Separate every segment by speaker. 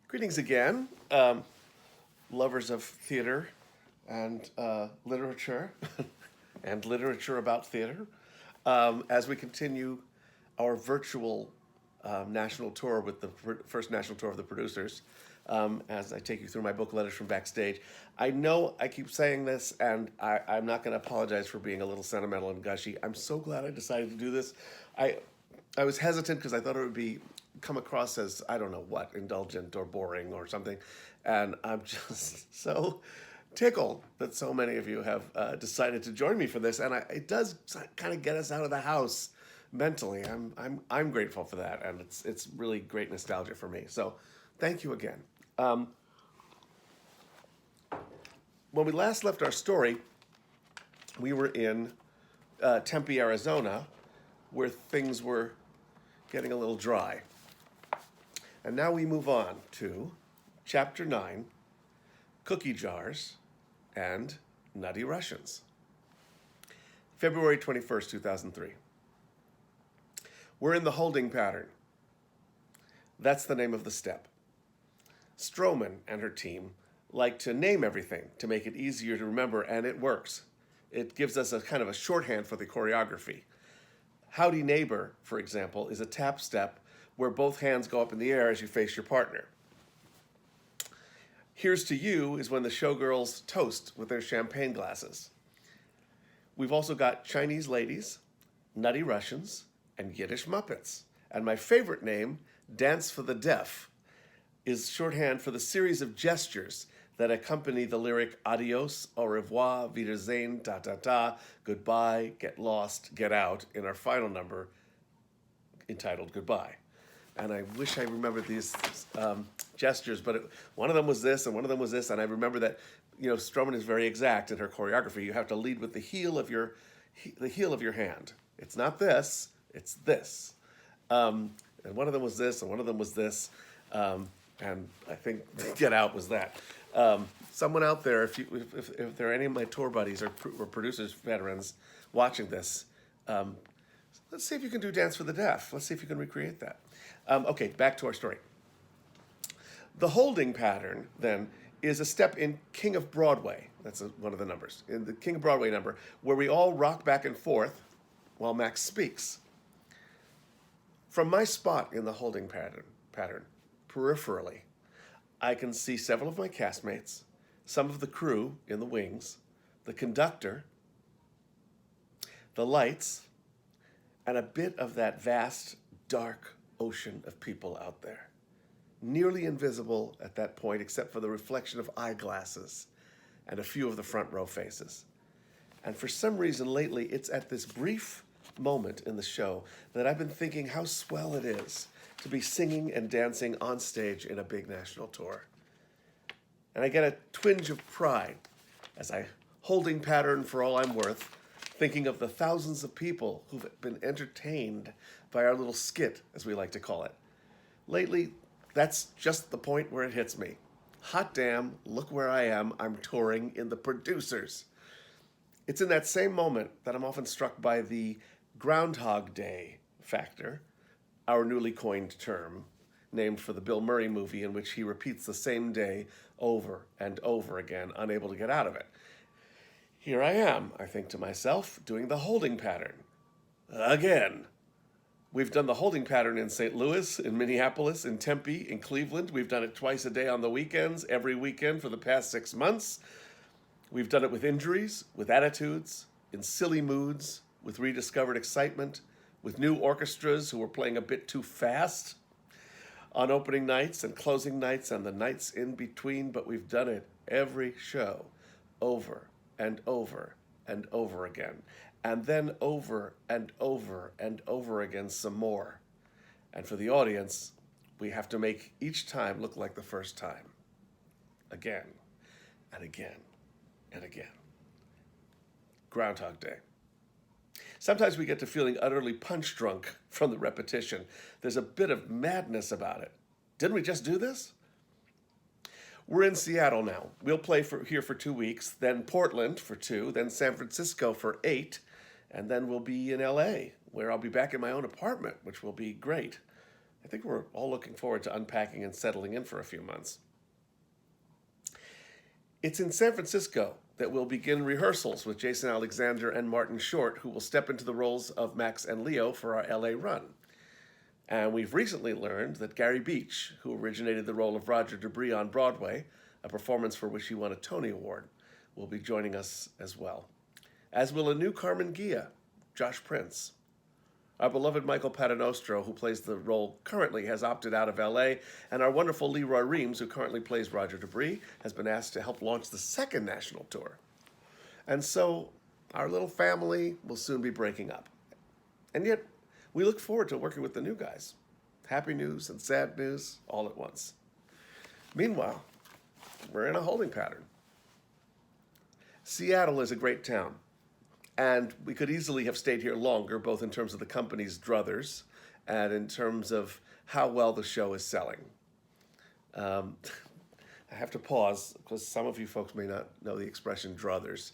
Speaker 1: Greetings again, lovers of theater and literature, and literature about theater, as we continue our virtual national tour with the first national tour of the producers. As I take you through my book, Letters from Backstage. I know I keep saying this, and I'm not going to apologize for being a little sentimental and gushy. I'm so glad I decided to do this. I I was hesitant because I thought it would be come across as, I don't know what, indulgent or boring or something, and I'm just so tickled that so many of you have decided to join me for this, and it does kind of get us out of the house mentally. I'm grateful for that, and it's really great nostalgia for me. So, thank you again. Um, when we last left our story, we were in Tempe, Arizona, where things were getting a little dry. And now we move on to Chapter 9, Cookie Jars and Nutty Russians. February 21st, 2003. We're in the holding pattern. That's the name of the step. Stroman and her team like to name everything to make it easier to remember, and it works. It gives us a kind of a shorthand for the choreography. Howdy Neighbor, for example, is a tap step where both hands go up in the air as you face your partner. Here's to You is when the showgirls toast with their champagne glasses. We've also got Chinese Ladies, Nutty Russians, and Yiddish Muppets. And my favorite name, Dance for the Deaf, is shorthand for the series of gestures that accompany the lyric adios, au revoir, wiedersehen, ta-ta-ta, goodbye, get lost, get out, in our final number entitled Goodbye. And I wish I remembered these gestures, but one of them was this and one of them was this, and I remember that, Stroman is very exact in her choreography. You have to lead with the heel of your hand. It's not this, it's this. And one of them was this and one of them was this. And I think Get Out was that. Someone out there, if there are any of my tour buddies or producers, veterans watching this, let's see if you can do Dance for the Deaf. Let's see if you can recreate that. Okay, back to our story. The holding pattern, then, is a step in King of Broadway. That's one of the numbers. In the King of Broadway number, where we all rock back and forth while Max speaks. From my spot in the holding pattern, peripherally, I can see several of my castmates, some of the crew in the wings, the conductor, the lights, and a bit of that vast, dark ocean of people out there. Nearly invisible at that point, except for the reflection of eyeglasses and a few of the front row faces. And for some reason lately, it's at this brief moment in the show that I've been thinking how swell it is to be singing and dancing on stage in a big national tour. And I get a twinge of pride as I holding pattern for all I'm worth, thinking of the thousands of people who've been entertained by our little skit, as we like to call it. Lately, that's just the point where it hits me. Hot damn, look where I am. I'm touring in the producers. It's in that same moment that I'm often struck by the Groundhog Day factor, our newly coined term, named for the Bill Murray movie in which he repeats the same day over and over again, unable to get out of it. Here I am, I think to myself, doing the holding pattern. Again. We've done the holding pattern in St. Louis, in Minneapolis, in Tempe, in Cleveland. We've done it twice a day on the weekends, every weekend for the past 6 months. We've done it with injuries, with attitudes, in silly moods, with rediscovered excitement, with new orchestras who were playing a bit too fast, on opening nights and closing nights and the nights in between, but we've done it every show, over and over and over again, and then over and over and over again some more. And for the audience, we have to make each time look like the first time. Again, and again, and again. Groundhog Day. Sometimes we get to feeling utterly punch drunk from the repetition. There's a bit of madness about it. Didn't we just do this? We're in Seattle now. We'll play here for 2 weeks, then Portland for 2, then San Francisco for 8, and then we'll be in LA, where I'll be back in my own apartment, which will be great. I think we're all looking forward to unpacking and settling in for a few months. It's in San Francisco that we'll begin rehearsals with Jason Alexander and Martin Short, who will step into the roles of Max and Leo for our LA run. And we've recently learned that Gary Beach, who originated the role of Roger Debris on Broadway, a performance for which he won a Tony Award, will be joining us as well. As will a new Carmen Gia, Josh Prince. Our beloved Michael Paternostro, who plays the role currently, has opted out of LA, and our wonderful Leroy Reams, who currently plays Roger Debris, has been asked to help launch the second national tour. And so our little family will soon be breaking up. And yet, we look forward to working with the new guys. Happy news and sad news all at once. Meanwhile, we're in a holding pattern. Seattle is a great town. And we could easily have stayed here longer, both in terms of the company's druthers and in terms of how well the show is selling. I have to pause because some of you folks may not know the expression druthers.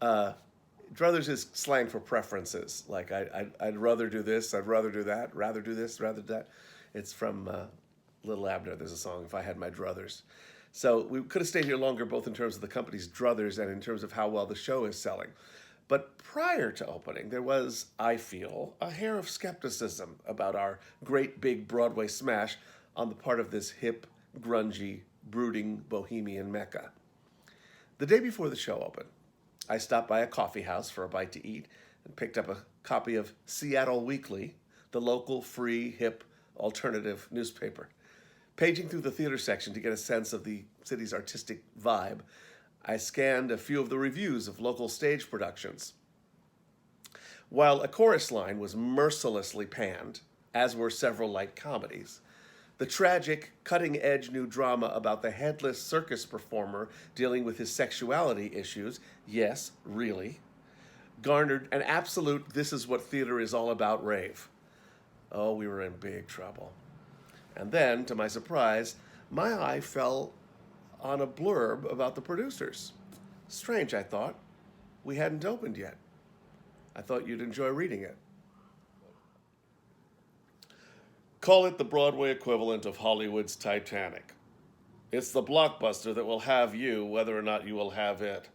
Speaker 1: Druthers is slang for preferences. Like I'd rather do this, I'd rather do that, rather do this, rather do that. It's from Little Abner. There's a song, If I Had My Druthers. So we could have stayed here longer, both in terms of the company's druthers and in terms of how well the show is selling. But prior to opening, there was, I feel, a hair of skepticism about our great big Broadway smash on the part of this hip, grungy, brooding bohemian mecca. The day before the show opened, I stopped by a coffee house for a bite to eat and picked up a copy of Seattle Weekly, the local free, hip, alternative newspaper. Paging through the theater section to get a sense of the city's artistic vibe, I scanned a few of the reviews of local stage productions. While A Chorus Line was mercilessly panned, as were several light comedies, the tragic, cutting-edge new drama about the headless circus performer dealing with his sexuality issues, yes, really, garnered an absolute "this is what theater is all about" rave. Oh, we were in big trouble. And then, to my surprise, my eye fell on a blurb about the producers. Strange, I thought. We hadn't opened yet. I thought you'd enjoy reading it. Call it the Broadway equivalent of Hollywood's Titanic. It's the blockbuster that will have you, whether or not you will have it.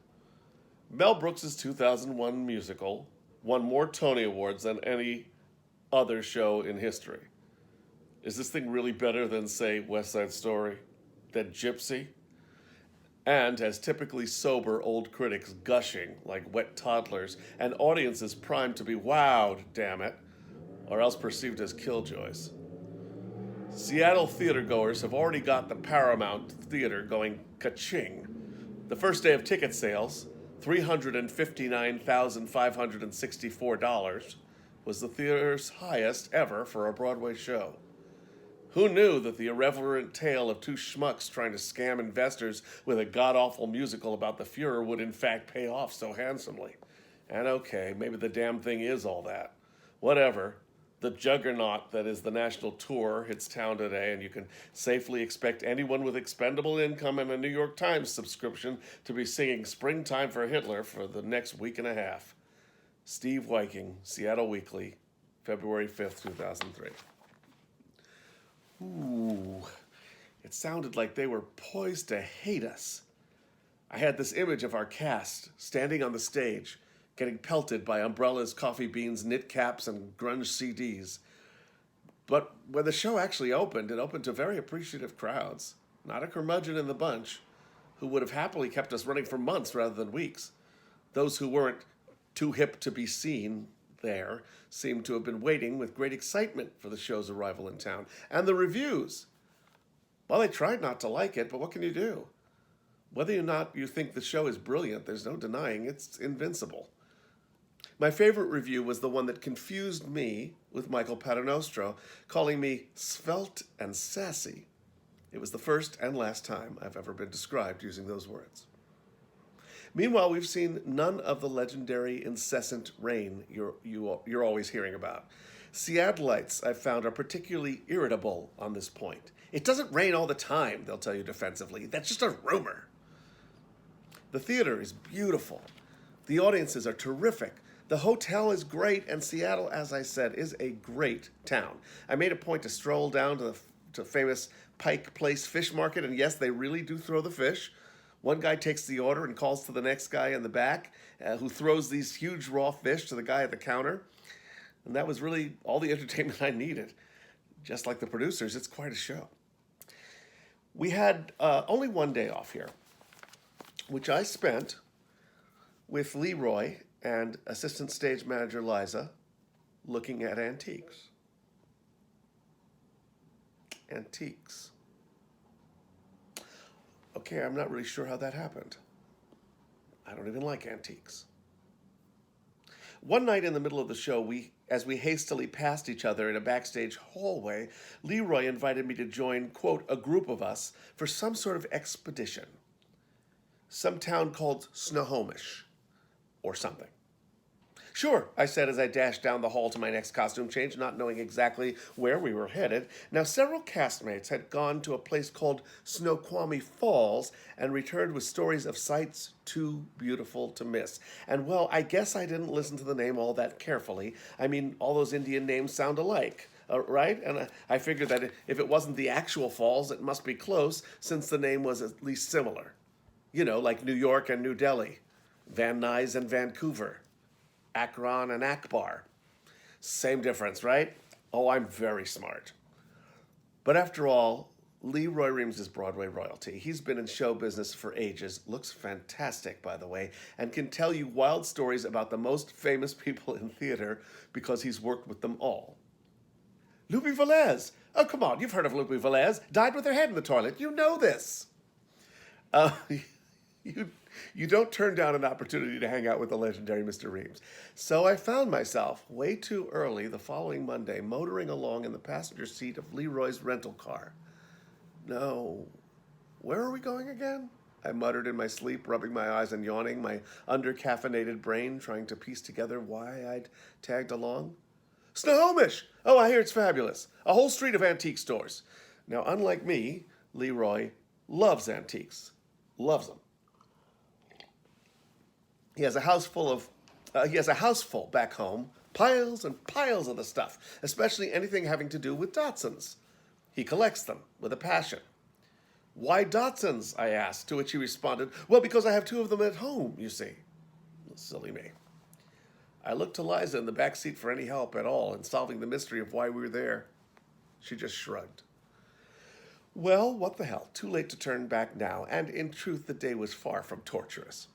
Speaker 1: Mel Brooks' 2001 musical won more Tony Awards than any other show in history. Is this thing really better than, say, West Side Story? Than Gypsy? And has typically sober old critics gushing like wet toddlers and audiences primed to be wowed, damn it, or else perceived as killjoys. Seattle theatergoers have already got the Paramount Theater going ka-ching. The first day of ticket sales, $359,564, was the theater's highest ever for a Broadway show. Who knew that the irreverent tale of two schmucks trying to scam investors with a god-awful musical about the Fuhrer would in fact pay off so handsomely? And okay, maybe the damn thing is all that. Whatever. The juggernaut that is the national tour hits town today, and you can safely expect anyone with expendable income and a New York Times subscription to be singing Springtime for Hitler for the next week and a half. Steve Viking, Seattle Weekly, February 5th, 2003. Ooh, it sounded like they were poised to hate us. I had this image of our cast standing on the stage, getting pelted by umbrellas, coffee beans, knit caps, and grunge CDs. But when the show actually opened, it opened to very appreciative crowds. Not a curmudgeon in the bunch, who would have happily kept us running for months rather than weeks. Those who weren't too hip to be seen there seemed to have been waiting with great excitement for the show's arrival in town. And the reviews, well, they tried not to like it, but what can you do? Whether or not you think the show is brilliant, there's no denying it's invincible. My favorite review was the one that confused me with Michael Paternostro, calling me svelte and sassy. It was the first and last time I've ever been described using those words. Meanwhile, we've seen none of the legendary incessant rain you're always hearing about. Seattleites, I've found, are particularly irritable on this point. It doesn't rain all the time, they'll tell you defensively. That's just a rumor. The theater is beautiful. The audiences are terrific. The hotel is great, and Seattle, as I said, is a great town. I made a point to stroll down to famous Pike Place Fish Market, and yes, they really do throw the fish. One guy takes the order and calls to the next guy in the back, who throws these huge raw fish to the guy at the counter. And that was really all the entertainment I needed. Just like the producers, it's quite a show. We had only one day off here, which I spent with Leroy and assistant stage manager Liza looking at antiques. Antiques. Okay, I'm not really sure how that happened. I don't even like antiques. One night in the middle of the show, as we hastily passed each other in a backstage hallway, Leroy invited me to join, quote, a group of us for some sort of expedition. Some town called Snohomish, or something. Sure, I said as I dashed down the hall to my next costume change, not knowing exactly where we were headed. Now, several castmates had gone to a place called Snoqualmie Falls and returned with stories of sights too beautiful to miss. And, well, I guess I didn't listen to the name all that carefully. I mean, all those Indian names sound alike, right? And I figured that if it wasn't the actual falls, it must be close, since the name was at least similar. You know, like New York and New Delhi, Van Nuys and Vancouver, Akron and Akbar. Same difference, right? Oh, I'm very smart. But after all, Leroy Reams is Broadway royalty. He's been in show business for ages, looks fantastic, by the way, and can tell you wild stories about the most famous people in theater because he's worked with them all. Louis Velez. Oh, come on, you've heard of Louis Velez. Died with her head in the toilet. You know this. You don't turn down an opportunity to hang out with the legendary Mr. Reams. So I found myself way too early the following Monday motoring along in the passenger seat of Leroy's rental car. No, where are we going again? I muttered in my sleep, rubbing my eyes and yawning, my under-caffeinated brain trying to piece together why I'd tagged along. Snohomish! Oh, I hear it's fabulous. A whole street of antique stores. Now, unlike me, Leroy loves antiques. Loves them. He has a house full back home, piles and piles of the stuff, especially anything having to do with Datsuns. He collects them with a passion. Why Datsuns? I asked, to which he responded, well, because I have two of them at home, you see. Silly me. I looked to Liza in the back seat for any help at all in solving the mystery of why we were there. She just shrugged. Well, what the hell, too late to turn back now, and in truth the day was far from torturous.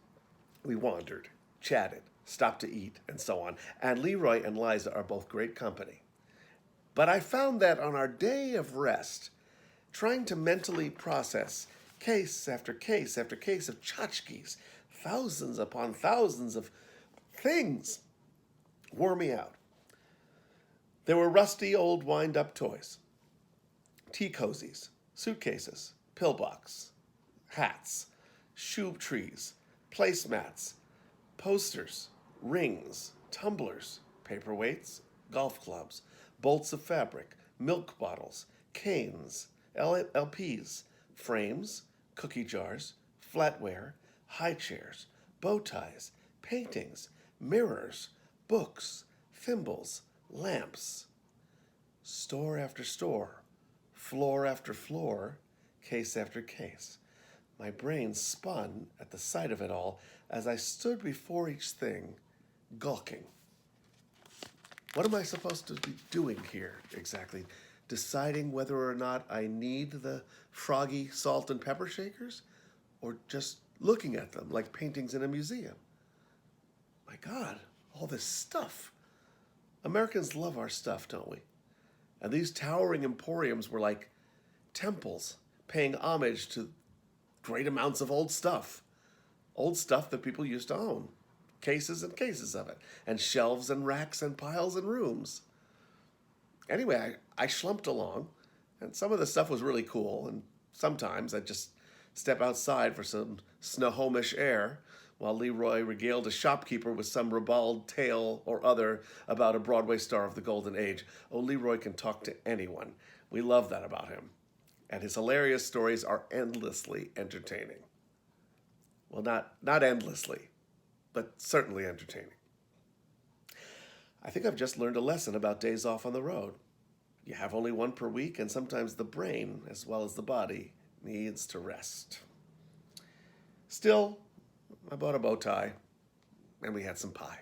Speaker 1: We wandered, chatted, stopped to eat, and so on, and Leroy and Liza are both great company. But I found that on our day of rest, trying to mentally process case after case after case of tchotchkes, thousands upon thousands of things, wore me out. There were rusty old wind-up toys, tea cozies, suitcases, pillbox, hats, shoe trees, placemats, posters, rings, tumblers, paperweights, golf clubs, bolts of fabric, milk bottles, canes, LPs, frames, cookie jars, flatware, high chairs, bow ties, paintings, mirrors, books, thimbles, lamps. Store after store, floor after floor, case after case. My brain spun at the sight of it all as I stood before each thing, gawking. What am I supposed to be doing here exactly? Deciding whether or not I need the froggy salt and pepper shakers? Or just looking at them like paintings in a museum? My God, all this stuff. Americans love our stuff, don't we? And these towering emporiums were like temples paying homage to great amounts of old stuff that people used to own, cases and cases of it, and shelves and racks and piles and rooms. Anyway, I schlumped along, and some of the stuff was really cool, and sometimes I'd just step outside for some Snohomish air while Leroy regaled a shopkeeper with some ribald tale or other about a Broadway star of the Golden Age. Oh, Leroy can talk to anyone. We love that about him. And his hilarious stories are endlessly entertaining. Well, not endlessly, but certainly entertaining. I think I've just learned a lesson about days off on the road. You have only one per week, and sometimes the brain, as well as the body, needs to rest. Still, I bought a bow tie, and we had some pie.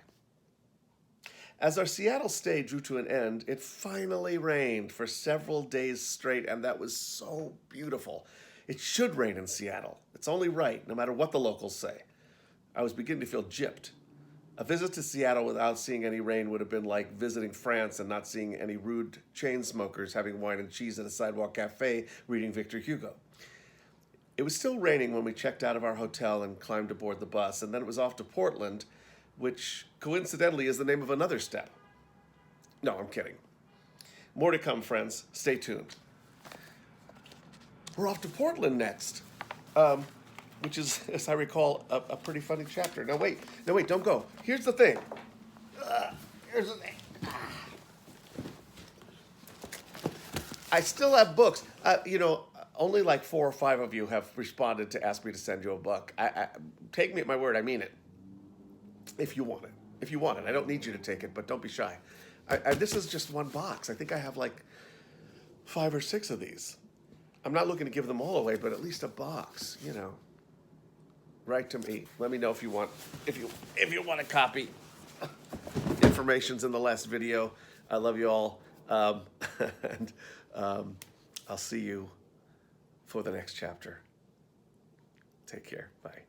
Speaker 1: As our Seattle stay drew to an end, it finally rained for several days straight, and that was so beautiful. It should rain in Seattle. It's only right, no matter what the locals say. I was beginning to feel gypped. A visit to Seattle without seeing any rain would have been like visiting France and not seeing any rude chain smokers having wine and cheese at a sidewalk cafe reading Victor Hugo. It was still raining when we checked out of our hotel and climbed aboard the bus, and then it was off to Portland, which coincidentally is the name of another step. No, I'm kidding. More to come, friends. Stay tuned. We're off to Portland next, which is, as I recall, a pretty funny chapter. Now wait, don't go. Here's the thing. Here's the thing. I still have books. Only like 4 or 5 of you have responded to ask me to send you a book. Take me at my word, I mean it. If you want it. I don't need you to take it, but don't be shy. This is just one box. I think I have like 5 or 6 of these. I'm not looking to give them all away, but at least a box, Write to me. Let me know if you want a copy. Information's in the last video. I love you all. And I'll see you for the next chapter. Take care. Bye.